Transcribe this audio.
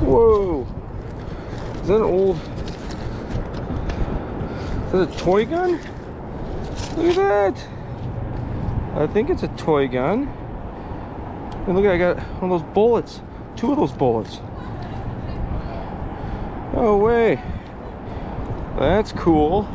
Whoa! Is that an old... Is that a toy gun? Look at that! I think it's a toy gun. And look, I got one of those bullets. 2 of those bullets. No way. That's cool.